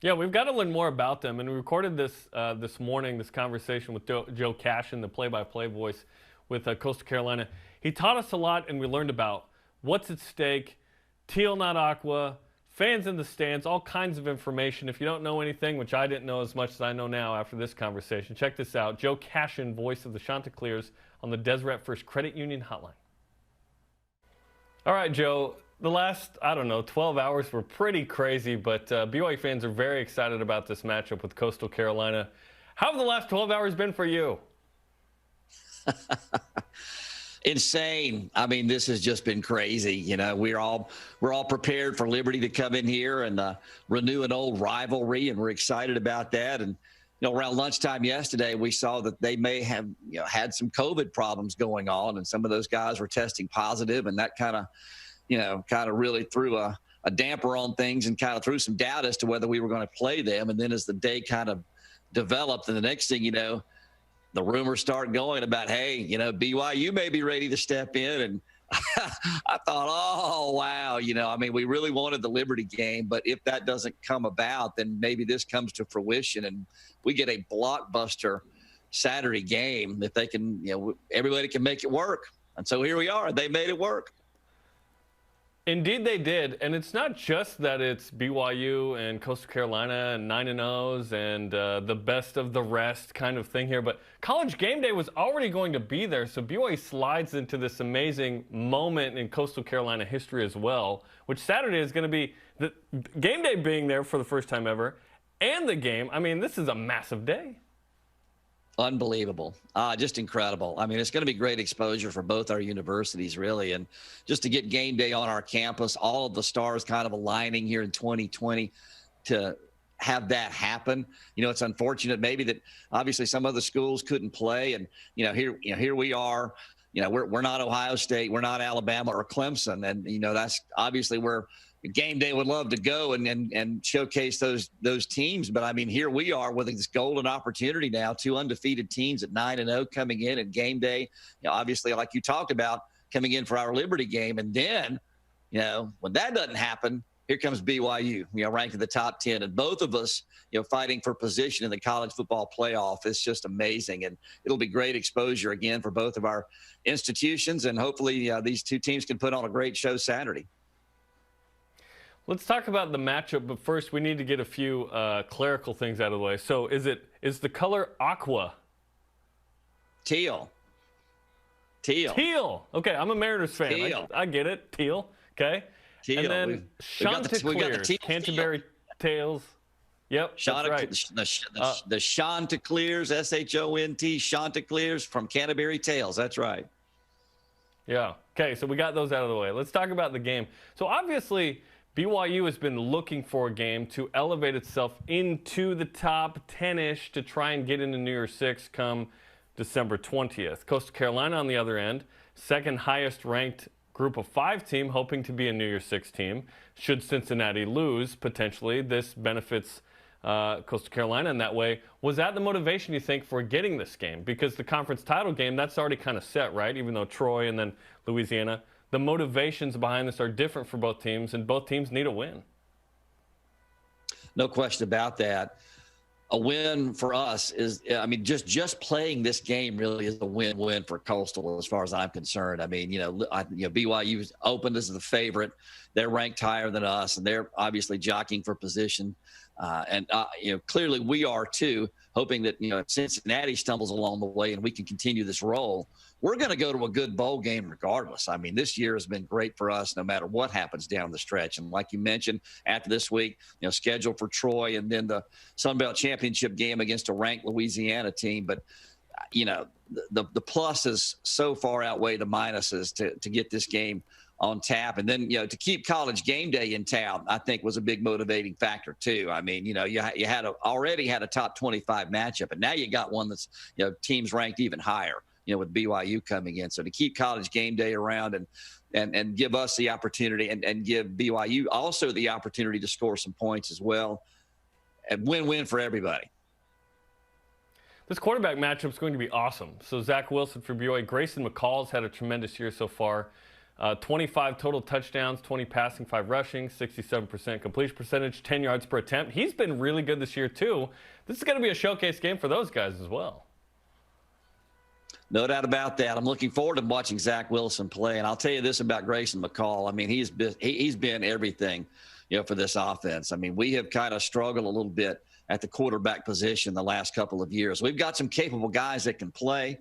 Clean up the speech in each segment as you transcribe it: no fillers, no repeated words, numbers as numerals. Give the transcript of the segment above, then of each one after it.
Yeah, we've got to learn more about them. And we recorded this this morning, this conversation with Joe Cashion, the play-by-play voice with Coastal Carolina. He taught us a lot, and we learned about what's at stake, teal, not aqua, fans in the stands, all kinds of information. If you don't know anything, which I didn't know as much as I know now after this conversation, check this out. Joe Cashion, voice of the Chanticleers on the Deseret First Credit Union Hotline. All right, Joe. The last, 12 hours were pretty crazy, but BYU fans are very excited about this matchup with Coastal Carolina. How have the last 12 hours been for you? Insane. I mean, this has just been crazy. You know, we're all prepared for Liberty to come in here and renew an old rivalry, and we're excited about that. And around lunchtime yesterday, we saw that they may have had some COVID problems going on, and some of those guys were testing positive, and that kind of really threw a damper on things and kind of threw some doubt as to whether we were going to play them. And then as the day kind of developed, and the next thing you know, the rumors start going about, hey, BYU may be ready to step in. And I thought, oh, wow. We really wanted the Liberty game, but if that doesn't come about, then maybe this comes to fruition and we get a blockbuster Saturday game if they can, everybody can make it work. And so here we are. They made it work. Indeed, they did. And it's not just that it's BYU and Coastal Carolina and 9-0s and the best of the rest kind of thing here, but College Game Day was already going to be there, so BYU slides into this amazing moment in Coastal Carolina history as well, which Saturday is going to be the Game Day being there for the first time ever, and the game. I mean, this is a massive day. Unbelievable. Just incredible. I mean, it's going to be great exposure for both our universities, really. And just to get Game Day on our campus, all of the stars kind of aligning here in 2020 to have that happen. It's unfortunate maybe that obviously some other schools couldn't play. And, here we are. We're not Ohio State. We're not Alabama or Clemson. And, that's obviously where Game Day would love to go and showcase those teams. But, I mean, here we are with this golden opportunity now, two undefeated teams at 9-0 coming in, and Game Day, obviously, like you talked about, coming in for our Liberty game. And then, when that doesn't happen, here comes BYU, ranked in the top 10. And both of us, fighting for position in the college football playoff. It's just amazing. And it'll be great exposure, again, for both of our institutions. And hopefully these two teams can put on a great show Saturday. Let's talk about the matchup, but first we need to get a few clerical things out of the way. So is the color aqua? Teal. Teal. Okay, I'm a Mariners fan. Teal. I get it. Teal. Okay. Teal. And then Chanticleers, Canterbury Tales. Yep, that's right. The Chanticleers, S-H-O-N-T, Chanticleers from Canterbury Tales. That's right. Yeah. Okay, so we got those out of the way. Let's talk about the game. So obviously, BYU has been looking for a game to elevate itself into the top 10-ish to try and get into New Year's Six come December 20th. Coastal Carolina, on the other end, second highest ranked Group of 5 team, hoping to be a New Year's Six team. Should Cincinnati lose, potentially, this benefits Coastal Carolina in that way. Was that the motivation, you think, for getting this game? Because the conference title game, that's already kind of set, right? Even though Troy and then Louisiana. The motivations behind this are different for both teams, and both teams need a win. No question about that. A win for us is, just playing this game really is a win-win for Coastal as far as I'm concerned. I mean, BYU opened as the favorite. They're ranked higher than us, and they're obviously jockeying for position. Clearly we are too, hoping that, Cincinnati stumbles along the way and we can continue this roll. We're going to go to a good bowl game regardless. I mean, this year has been great for us no matter what happens down the stretch. And like you mentioned, after this week, scheduled for Troy and then the Sun Belt Championship game against a ranked Louisiana team. But, the pluses so far outweigh the minuses to get this game on tap. And then, to keep College Game Day in town, I think was a big motivating factor too. I mean, you already had a top 25 matchup, and now you got one that's, teams ranked even higher, with BYU coming in. So to keep College Game Day around and give us the opportunity and give BYU also the opportunity to score some points as well, and win-win for everybody. This quarterback matchup is going to be awesome. So Zach Wilson for BYU. Grayson McCall's had a tremendous year so far. 25 total touchdowns, 20 passing, 5 rushing, 67% completion percentage, 10 yards per attempt. He's been really good this year, too. This is going to be a showcase game for those guys as well. No doubt about that. I'm looking forward to watching Zach Wilson play. And I'll tell you this about Grayson McCall. I mean, he's been everything, for this offense. I mean, we have kind of struggled a little bit at the quarterback position the last couple of years. We've got some capable guys that can play.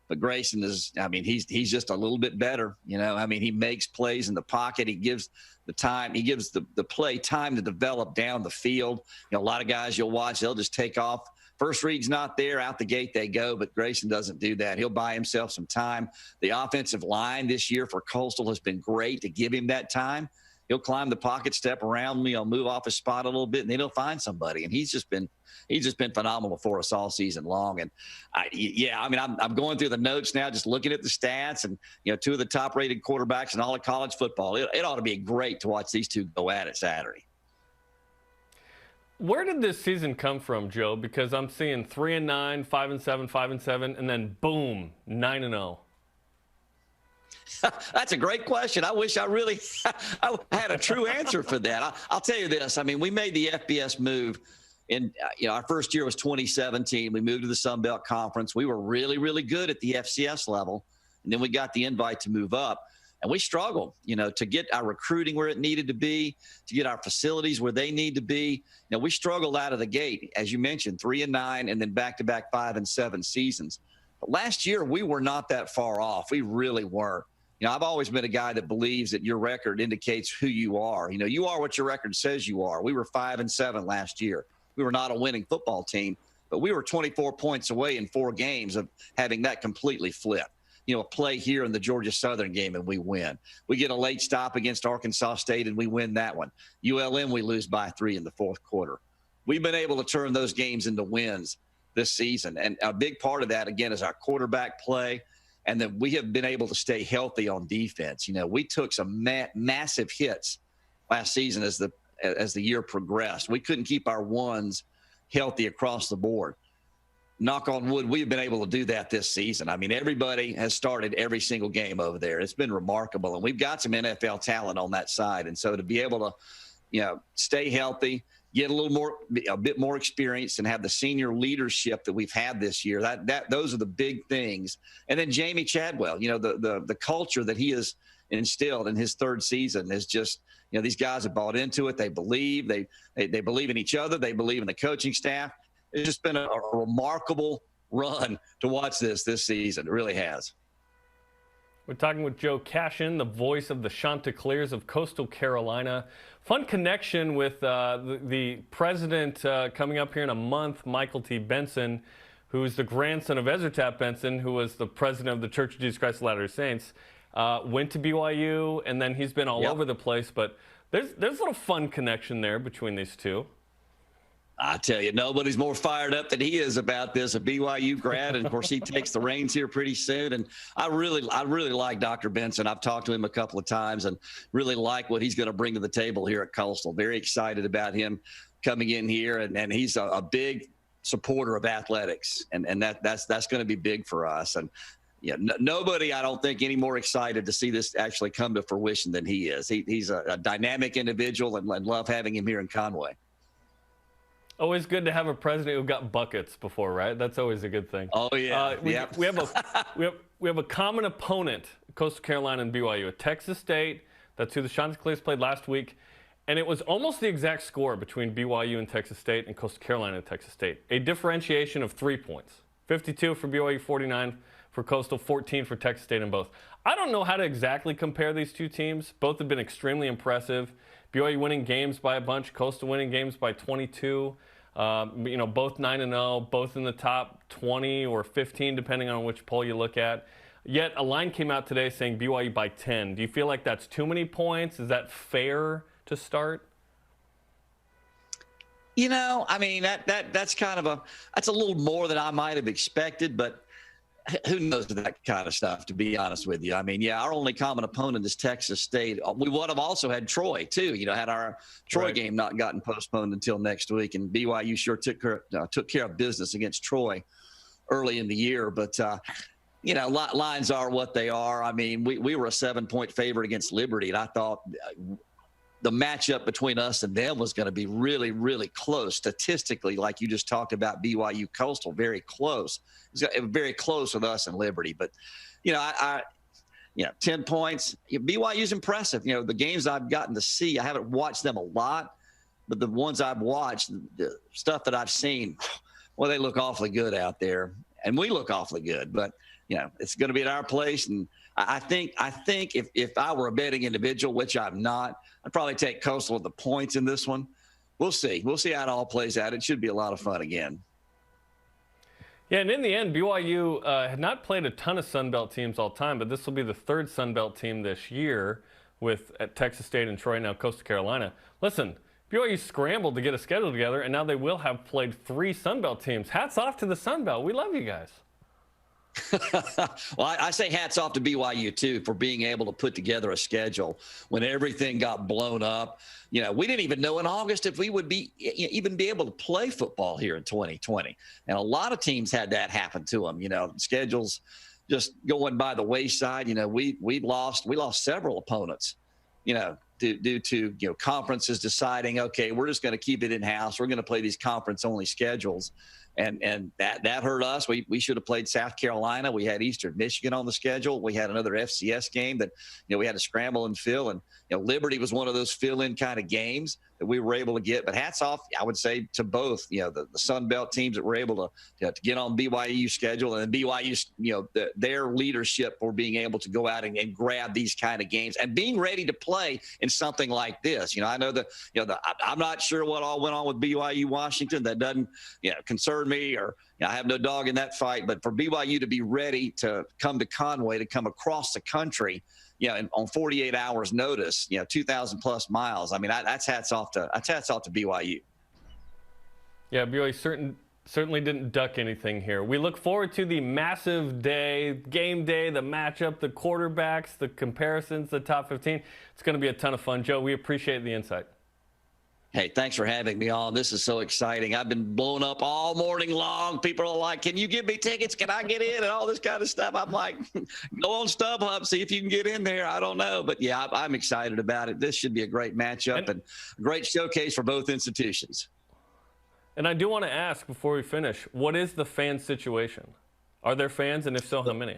But Grayson is, I mean, he's just a little bit better. I mean, he makes plays in the pocket. He gives the time. He gives the play time to develop down the field. A lot of guys you'll watch, they'll just take off. First read's not there, out the gate they go, but Grayson doesn't do that. He'll buy himself some time. The offensive line this year for Coastal has been great to give him that time. He'll climb the pocket, step around, move off his spot a little bit, and then he'll find somebody. And he's just been phenomenal for us all season long. And I'm going through the notes now, just looking at the stats, and 2 of the top-rated quarterbacks in all of college football. It ought to be great to watch these two go at it Saturday. Where did this season come from, Joe? Because I'm seeing 3-9, 5-7, 5-7, and then boom, 9-0. That's a great question. I wish I had a true answer for that. I'll tell you this. I mean, we made the FBS move in, our first year was 2017. We moved to the Sun Belt Conference. We were really, really good at the FCS level. And then we got the invite to move up. And we struggled, to get our recruiting where it needed to be, to get our facilities where they need to be. We struggled out of the gate, as you mentioned, 3-9, and then back-to-back 5-7 seasons. But last year, we were not that far off. We really weren't. I've always been a guy that believes that your record indicates who you are. You are what your record says you are. We were 5-7 last year. We were not a winning football team, but we were 24 points away in 4 games of having that completely flipped. A play here in the Georgia Southern game and we win. We get a late stop against Arkansas State and we win that one. ULM, we lose by 3 in the 4th quarter. We've been able to turn those games into wins this season. And a big part of that, again, is our quarterback play. And then we have been able to stay healthy on defense. We took some massive hits last season as the year progressed. We couldn't keep our ones healthy across the board. Knock on wood, we've been able to do that this season. I mean, everybody has started every single game over there. It's been remarkable. And we've got some NFL talent on that side. And so to be able to, stay healthy, get a bit more experience, and have the senior leadership that we've had this year, those are the big things. And then Jamie Chadwell, the culture that he has instilled in his 3rd season is just, these guys have bought into it. They believe, they believe in each other. They believe in the coaching staff. It's just been a remarkable run to watch this season. It really has. We're talking with Joe Cashion, the voice of the Chanticleers of Coastal Carolina. Fun connection with the president coming up here in a month, Michael T. Benson, who's the grandson of Ezra Taft Benson, who was the president of the Church of Jesus Christ of Latter-day Saints. Went to BYU, and then he's been all over the place. But there's a little fun connection there between these two. I tell you, nobody's more fired up than he is about this, a BYU grad. And, of course, he takes the reins here pretty soon. And I really like Dr. Benson. I've talked to him a couple of times and really like what he's going to bring to the table here at Coastal. Very excited about him coming in here. And he's a big supporter of athletics. And that's going to be big for us. And, nobody, I don't think, any more excited to see this actually come to fruition than he is. He's a dynamic individual and love having him here in Conway. Always good to have a president who got buckets before, right? That's always a good thing. Oh yeah. We have a common opponent, Coastal Carolina and BYU, at Texas State. That's who the Chanticleers played last week, and it was almost the exact score between BYU and Texas State and Coastal Carolina and Texas State. A differentiation of 3 points: 52 for BYU, 49 for Coastal, 14 for Texas State in both. I don't know how to exactly compare these two teams. Both have been extremely impressive. BYU winning games by a bunch, Coastal winning games by 22. Both 9-0, both in the top 20 or 15, depending on which poll you look at. Yet a line came out today saying BYU by 10. Do you feel like that's too many points? Is that fair to start? I mean, that's kind of that's a little more than I might have expected, but who knows that kind of stuff, to be honest with you. I mean, our only common opponent is Texas State. We would have also had Troy, too. Had our Troy game not gotten postponed until next week, and BYU sure took care of business against Troy early in the year. But, You know, lines are what they are. I mean, we were a 7-point favorite against Liberty, and I thought the matchup between us and them was going to be really, really close statistically, like you just talked about BYU Coastal, very close. It was very close with us and Liberty. But, you know, 10 points. BYU's impressive. You know, the games I've gotten to see, I haven't watched them a lot, but the ones I've watched, the stuff that I've seen, well, they look awfully good out there, and we look awfully good. But, you know, it's going to be at our place, and I think if I were a betting individual, which I'm not, I'd probably take Coastal with the points in this one. We'll see. We'll see how it all plays out. It should be a lot of fun again. Yeah, and in the end, BYU had not played a ton of Sun Belt teams all time, but this will be the third Sun Belt team this year with at Texas State and Troy, now Coastal Carolina. Listen, BYU scrambled to get a schedule together, and now they will have played 3 Sun Belt teams. Hats off to the Sun Belt. We love you guys. Well, I say hats off to BYU, too, for being able to put together a schedule when everything got blown up. You know, we didn't even know in August if we would even be able to play football here in 2020. And a lot of teams had that happen to them, you know, schedules just going by the wayside. You know, we lost several opponents, you know, due to, you know, conferences deciding, okay, we're just going to keep it in-house. We're going to play these conference-only schedules. And that hurt us. We should have played South Carolina. We had Eastern Michigan on the schedule. We had another FCS game that, you know, we had to scramble and fill. And, you know, Liberty was one of those fill-in kind of games that we were able to get. But hats off, I would say, to both, you know, the Sun Belt teams that were able to get on BYU's schedule, and then BYU's, you know, their leadership for being able to go out and grab these kind of games and being ready to play in something like this. You know, I know I'm not sure what all went on with BYU Washington. That doesn't, you know, concern me, or, you know, I have no dog in that fight. But for BYU to be ready to come to Conway, to come across the country, you know, and on 48 hours notice, you know, 2,000 plus miles. I mean, that's hats off to BYU. Yeah, BYU certainly didn't duck anything here. We look forward to the massive day, game day, the matchup, the quarterbacks, the comparisons, the top 15. It's going to be a ton of fun. Joe, we appreciate the insight. Hey, thanks for having me on. This is so exciting. I've been blown up all morning long. People are like, can you give me tickets? Can I get in? And all this kind of stuff. I'm like, go on StubHub, see if you can get in there. I don't know. But, yeah, I'm excited about it. This should be a great matchup and a great showcase for both institutions. And I do want to ask before we finish, what is the fan situation? Are there fans? And if so, how many?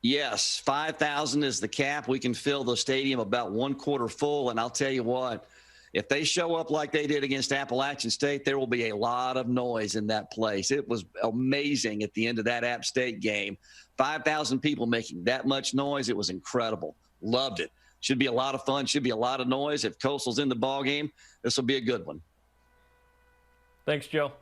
Yes, 5,000 is the cap. We can fill the stadium about 1/4 full. And I'll tell you what, if they show up like they did against Appalachian State, there will be a lot of noise in that place. It was amazing at the end of that App State game. 5,000 people making that much noise. It was incredible. Loved it. Should be a lot of fun. Should be a lot of noise. If Coastal's in the ball game, this will be a good one. Thanks, Joe.